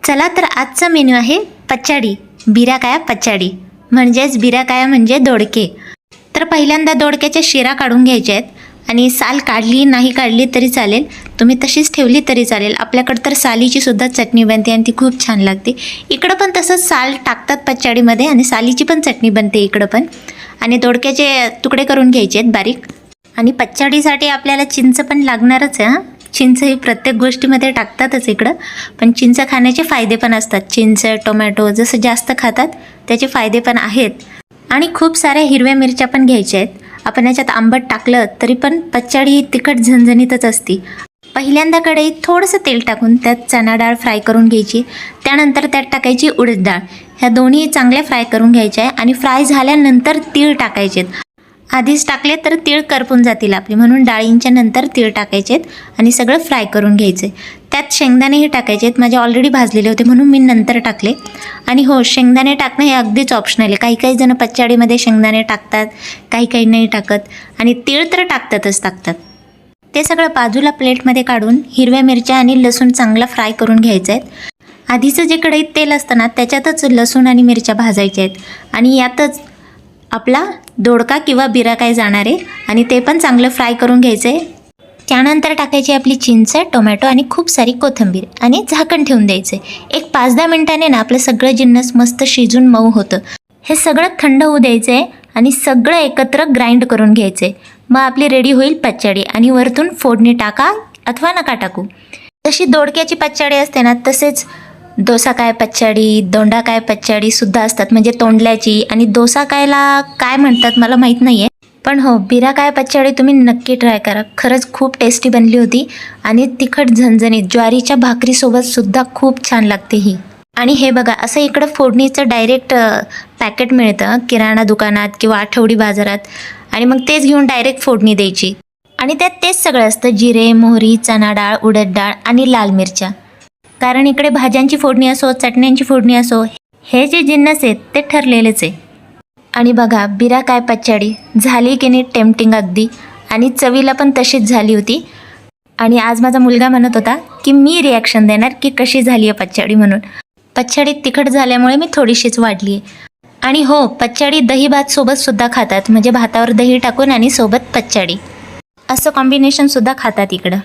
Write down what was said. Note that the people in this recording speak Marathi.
चला तर आजचा मेन्यू आहे पचाडी, बिराकाया पचाडी, म्हणजेच बिराकाया म्हणजे दोडके. तर पहिल्यांदा दोडक्याच्या शिरा काढून घ्यायच्या आहेत आणि साल काढली नाही काढली तरी चालेल, तुम्ही तशीच ठेवली तरी चालेल. आपल्याकडं तर सालीची सुद्धा चटणी बनते आणि ती खूप छान लागते. इकडं पण तसंच साल टाकतात पचाडीमध्ये आणि सालीची पण चटणी बनते इकडं पण. आणि दोडक्याचे तुकडे करून घ्यायचे आहेत बारीक. आणि पचाडीसाठी आपल्याला चिंच पण लागणारच आहे. चिंच ही प्रत्येक गोष्टीमध्ये टाकतातच इकडं, पण चिंच खाण्याचे फायदे पण असतात. चिंच, टोमॅटो जसं जास्त खातात त्याचे फायदे पण आहेत. आणि खूप साऱ्या हिरव्या मिरच्या पण घ्यायच्या आहेत. आपण याच्यात आंबट टाकलं तरी पण पचाडी ही तिखट झणझणीतच असते. पहिल्यांदा कढईत थोडंसं तेल टाकून त्यात चणा डाळ फ्राय करून घ्यायची. त्यानंतर त्यात टाकायची उडीद डाळ. ह्या दोन्ही चांगल्या फ्राय करून घ्यायच्या आहे आणि फ्राय झाल्यानंतर तीळ टाकायचे. आधीच टाकले तर तीळ करपून जातील आपली, म्हणून डाळींच्या नंतर तीळ टाकायचे आहेत आणि सगळं फ्राय करून घ्यायचे. त्यात शेंगदाणेही टाकायचे आहेत. माझे ऑलरेडी भाजलेले होते म्हणून मी नंतर टाकले. आणि हो, शेंगदाणे टाकणं हे अगदीच ऑप्शनल आहे. काही काही जण पचाडीमध्ये शेंगदाणे टाकतात, काही काही नाही टाकत. आणि तीळ तर टाकतात. ते सगळं बाजूला प्लेटमध्ये काढून हिरव्या मिरच्या आणि लसूण चांगला फ्राय करून घ्यायचं आहे. आधीचं जे कढईत तेल असतं ना त्याच्यातच लसूण आणि मिरच्या भाजायच्या आहेत आणि यातच आपला दोडका किंवा बिराकाय जाणार आहे आणि ते पण चांगलं फ्राय करून घ्यायचं आहे. त्यानंतर टाकायची आपली चिंच, टोमॅटो आणि खूप सारी कोथिंबीर आणि झाकण ठेवून द्यायचं आहे. एक 5-10 मिनिटांनी ना आपलं सगळं जिन्नस मस्त शिजून मऊ होतं. हे सगळं थंड होऊ द्यायचं आहे आणि सगळं एकत्र ग्राइंड करून घ्यायचं आहे. मग आपली रेडी होईल पचाडी. आणि वरतून फोडणी टाका अथवा नका टाकू. जशी दोडक्याची पचाडी असते ना तसेच दोसाकाय पचाडी, दोंडाकाय पचाडी सुद्धा असतात, म्हणजे तोंडल्याची. आणि दोसाकायला काय म्हणतात मला माहीत नाही आहे, पण हो, बिराकाय पचाडी तुम्ही नक्की ट्राय करा. खरंच खूप टेस्टी बनली होती आणि तिखट झणझणीत ज्वारीच्या भाकरीसोबत सुद्धा खूप छान लागते ही. आणि हे बघा, असं इकडं फोडणीचं डायरेक्ट पॅकेट मिळतं किराणा दुकानात किंवा आठवडी बाजारात, आणि मग तेच घेऊन डायरेक्ट फोडणी द्यायची. आणि त्यात तेच सगळं असतं: जिरे, मोहरी, चणा डाळ, उडद डाळ आणि लाल मिरच्या. कारण इकडे भाज्यांची फोडणी असो, चटण्यांची फोडणी असो, हे जे जिन्नस आहेत ते ठरलेलेच आहे. आणि बघा, बिराकाय पचाडी झाली की नाही टेम्पटिंग अगदी, आणि चवीला पण तशीच झाली होती. आणि आज माझा मुलगा म्हणत होता की मी रिॲक्शन देणार की कशी झाली आहे पचाडी म्हणून. पचाडी तिखट झाल्यामुळे मी थोडीशीच वाढली आहे. आणि हो, पचाडी दही भात सोबत सुद्धा खातात, म्हणजे भातावर दही टाकून आणि सोबत पचाडी असं कॉम्बिनेशन सुद्धा खातात इकडं.